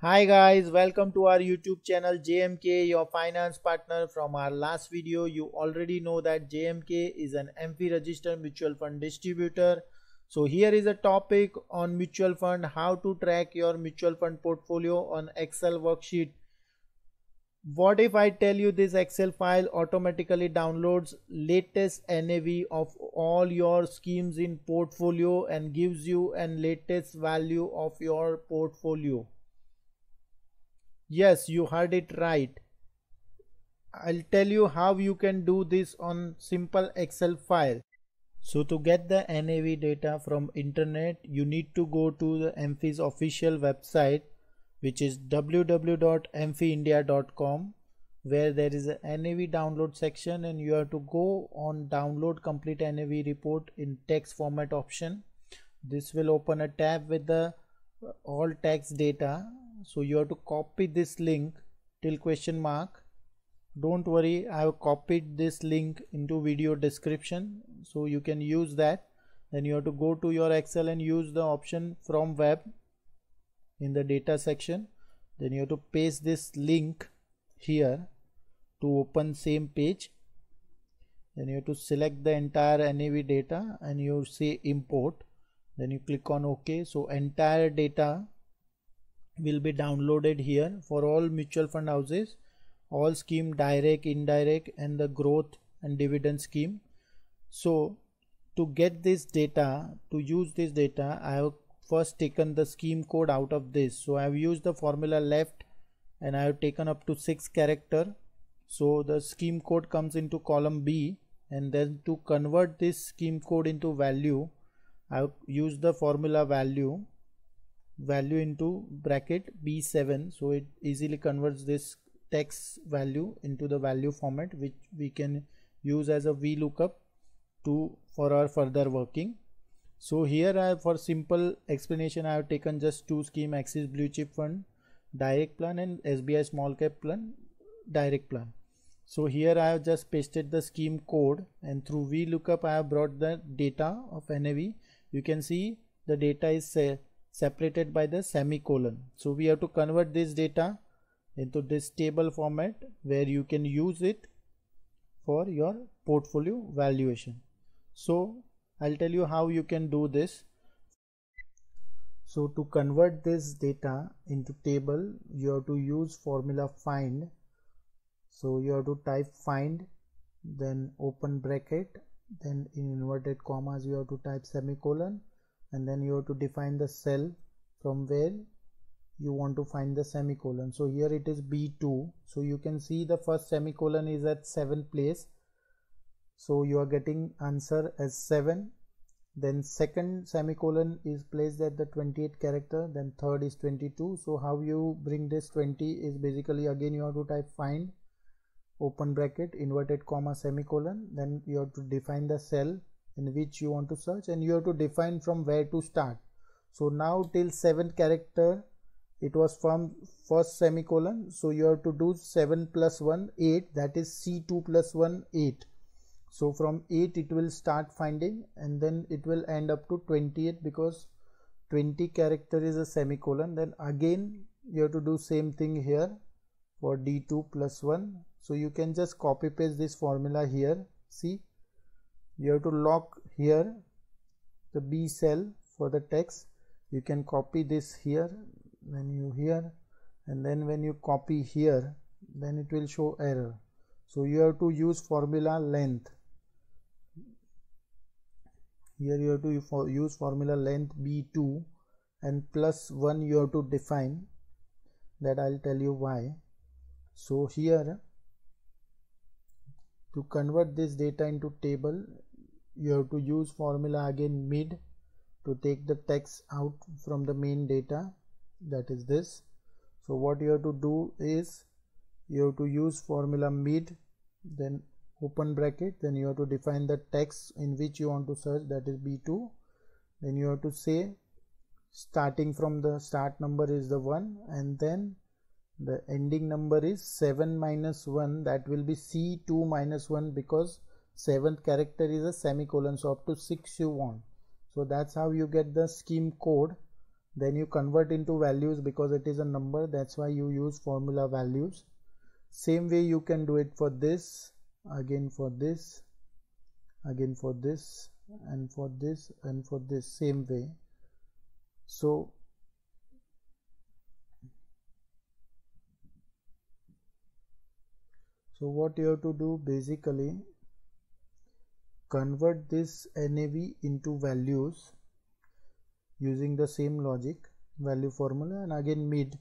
Hi guys, welcome to our YouTube channel JMK, your finance partner. From our last video, you already know that JMK is an MFI registered mutual fund distributor. So here is a topic on mutual fund, how to track your mutual fund portfolio on Excel worksheet. What if I tell you this Excel file automatically downloads latest NAV of all your schemes in portfolio and gives you an latest value of your portfolio? Yes, you heard it right. I'll tell you how you can do this on simple Excel file. So to get the NAV data from internet, you need to go to the MFI's official website, which is www.mfiindia.com, where there is a NAV download section, and you have to go on download complete NAV report in text format option. This will open a tab with the all text data. So you have to copy this link till question mark. Don't worry, I have copied this link into video description, so you can use that. Then you have to go to your Excel and use the option from web in the data section. Then you have to paste this link here to open same page. Then you have to select the entire NAV data and you say import. Then you click on OK. So entire data will be downloaded here for all mutual fund houses, all scheme, direct, indirect, and the growth and dividend scheme. So to get this data, to use this data, I have first taken the scheme code out of this. So I have used the formula left and I have taken up to 6 character. So the scheme code comes into column B, and then to convert this scheme code into value, I have used the formula value into bracket B7, so it easily converts this text value into the value format, which we can use as a VLOOKUP for our further working. So here for simple explanation, I have taken just two scheme: Axis Blue Chip Fund Direct Plan and SBI Small Cap Plan Direct Plan. So here I have just pasted the scheme code, and through VLOOKUP I have brought the data of NAV. You can see the data is separated by the semicolon. So we have to convert this data into this table format where you can use it for your portfolio valuation. So I'll tell you how you can do this. So to convert this data into table, you have to use formula find. So you have to type find, then open bracket, then in inverted commas you have to type semicolon, and then you have to define the cell from where you want to find the semicolon. So here it is B2. So you can see the first semicolon is at 7th place. So you are getting answer as 7. Then second semicolon is placed at the 28th character. Then third is 22. So how you bring this 20 is basically, again you have to type find, open bracket, inverted comma, semicolon. Then you have to define the cell in which you want to search, and you have to define from where to start. So now till 7th character it was from first semicolon, so you have to do 7 plus 1 8, that is C2 plus 1 8. So from 8 it will start finding, and then it will end up to 28 because 20 character is a semicolon. Then again you have to do same thing here for D2 plus 1. So you can just copy paste this formula here. See, you have to lock here the B cell for the text. You can copy this here, when you here, and then when you copy here, then it will show error. So you have to use formula length. Here you have to use formula length B2 and plus 1 you have to define. That I'll tell you why. So here, to convert this data into table, you have to use formula again mid to take the text out from the main data, that is this. So what you have to do is you have to use formula mid, then open bracket, then you have to define the text in which you want to search, that is B2. Then you have to say starting from the start number is the 1, and then the ending number is 7 minus 1, that will be C2 minus 1 because 7th character is a semicolon, so up to 6 you want. So that's how you get the scheme code then you convert into values because it is a number, that's why you use formula values. Same way you can do it for this, again for this, again for this, and for this, and for this, same way. So what you have to do, basically convert this NAV into values using the same logic, value formula, and again mid.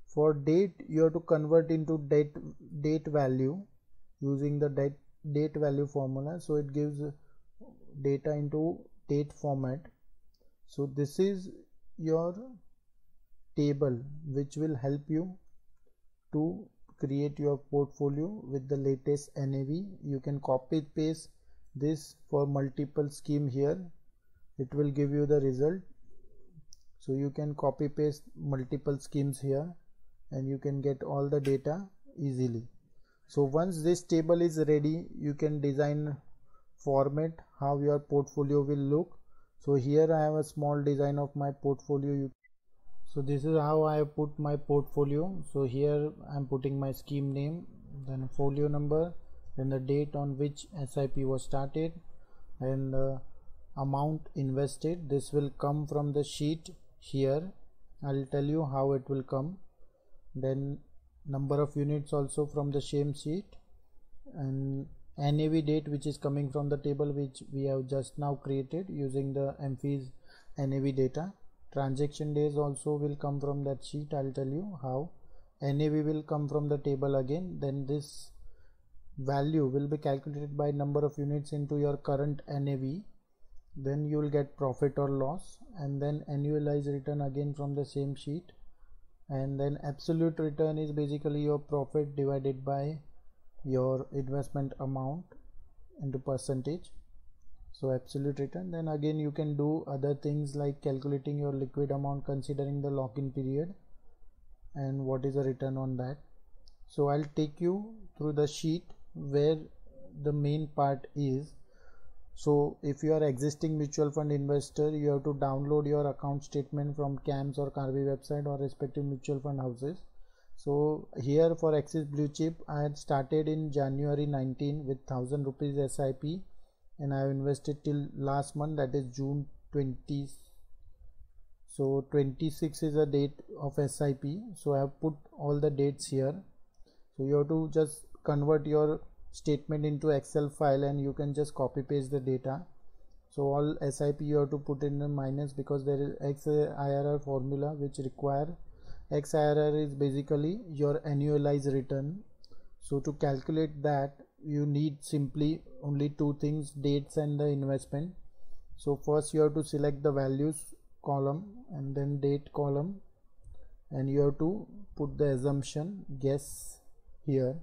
For date, you have to convert into date value using the date value formula, so it gives data into date format. So this is your table which will help you to create your portfolio with the latest NAV. You can copy paste this for multiple scheme here, it will give you the result. So you can copy paste multiple schemes here and you can get all the data easily. So once this table is ready, you can design format how your portfolio will look. So here I have a small design of my portfolio. So this is how I have put my portfolio. So here I am putting my scheme name, then folio number, then the date on which SIP was started, and the amount invested. This will come from the sheet here. I'll tell you how it will come. Then number of units also from the same sheet, and NAV date which is coming from the table which we have just now created using the MFIS NAV data. Transaction days also will come from that sheet. I'll tell you how. NAV will come from the table again. Then this value will be calculated by number of units into your current NAV. Then you will get profit or loss, and then annualized return again from the same sheet. And then absolute return is basically your profit divided by your investment amount into percentage. So absolute return. Then again you can do other things like calculating your liquid amount considering the lock-in period and what is the return on that. So I'll take you through the sheet where the main part is. So if you are existing mutual fund investor, you have to download your account statement from CAMS or Karvy website or respective mutual fund houses. So here for Axis Blue Chip, I had started in January 19 with 1000 rupees SIP, and I have invested till last month, that is June 20. So 26 is the date of SIP. So I have put all the dates here. So you have to just convert your statement into Excel file and you can just copy paste the data. So all SIP you have to put in the minus because there is XIRR formula which require. XIRR is basically your annualized return. So to calculate that you need simply only two things, dates and the investment. So first you have to select the values column and then date column, and you have to put the assumption guess here,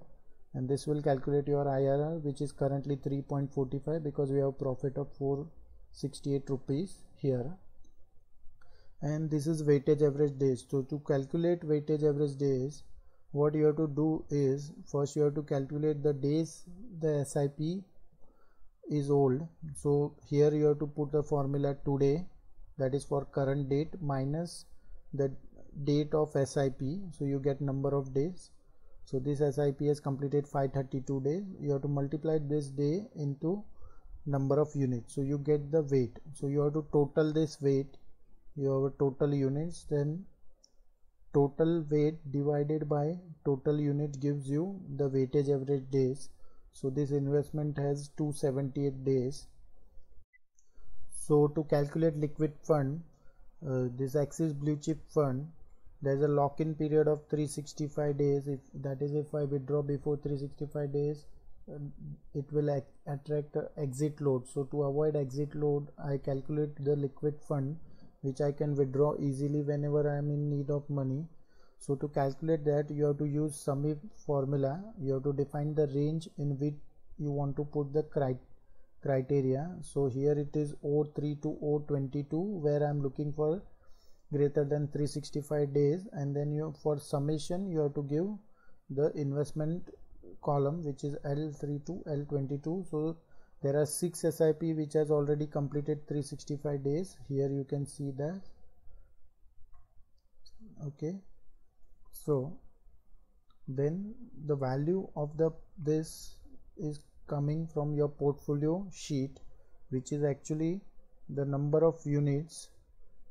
and this will calculate your IRR, which is currently 3.45 because we have profit of 468 rupees here. And this is weightage average days. So to calculate weightage average days, what you have to do is first you have to calculate the days the SIP is old. So here you have to put the formula today, that is for current date, minus the date of SIP, so you get number of days. So this SIP has completed 532 days. You have to multiply this day into number of units, so you get the weight. So you have to total this weight, you have a total units, then total weight divided by total unit gives you the weightage average days. So this investment has 278 days. So to calculate liquid fund, this Axis Blue Chip fund, there is a lock-in period of 365 days. If that is, if I withdraw before 365 days, it will attract exit load. So to avoid exit load, I calculate the liquid fund which I can withdraw easily whenever I am in need of money. So to calculate that, you have to use SUMIF formula. You have to define the range in which you want to put the criteria. So here it is O3 to O22, where I am looking for greater than 365 days, and then you for summation you have to give the investment column which is L3 to L22. So there are 6 SIP which has already completed 365 days. Here you can see that. Okay, so then the value of this is coming from your portfolio sheet, which is actually the number of units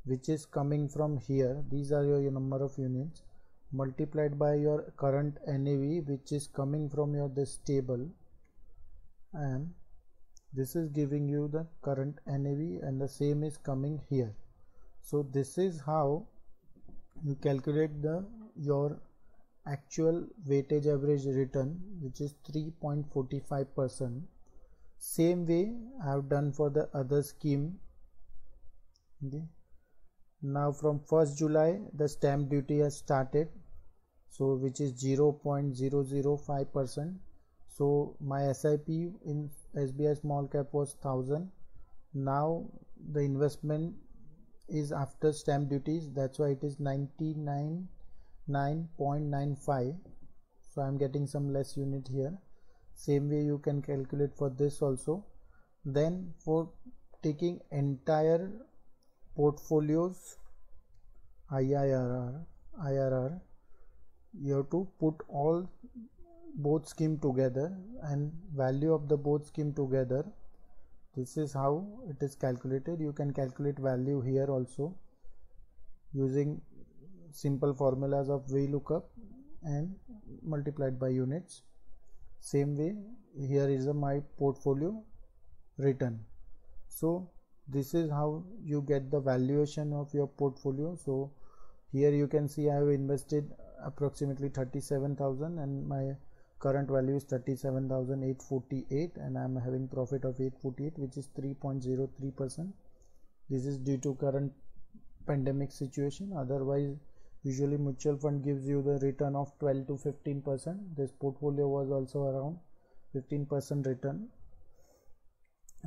which is coming from here. These are your number of units multiplied by your current NAV, which is coming from your this table, and this is giving you the current NAV, and the same is coming here. So this is how you calculate your actual weighted average return, which is 3.45%. Same way I have done for the other scheme. Okay. Now from 1st July the stamp duty has started, so which is 0.005%. so my SIP in SBI small cap was 1000. Now the investment is after stamp duties, that's why it is 99.95. so I am getting some less unit here. Same way you can calculate for this also. Then for taking entire portfolios IRR, you have to put both scheme together and value of the both scheme together. This is how it is calculated. You can calculate value here also using simple formulas of VLOOKUP and multiplied by units. Same way here is my portfolio return. So this is how you get the valuation of your portfolio. So here you can see I have invested approximately 37,000 and my current value is 37,848, and I am having profit of 848, which is 3.03%. This is due to current pandemic situation. Otherwise usually mutual fund gives you the return of 12 to 15%. This portfolio was also around 15% return.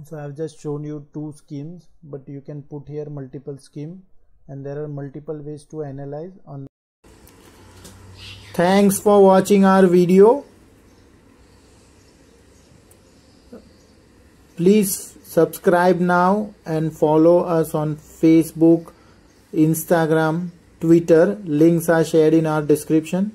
So I have just shown you two schemes, but you can put here multiple scheme, and there are multiple ways to analyze on. Thanks for watching our video. Please subscribe now and follow us on Facebook, Instagram, Twitter. Links are shared in our description.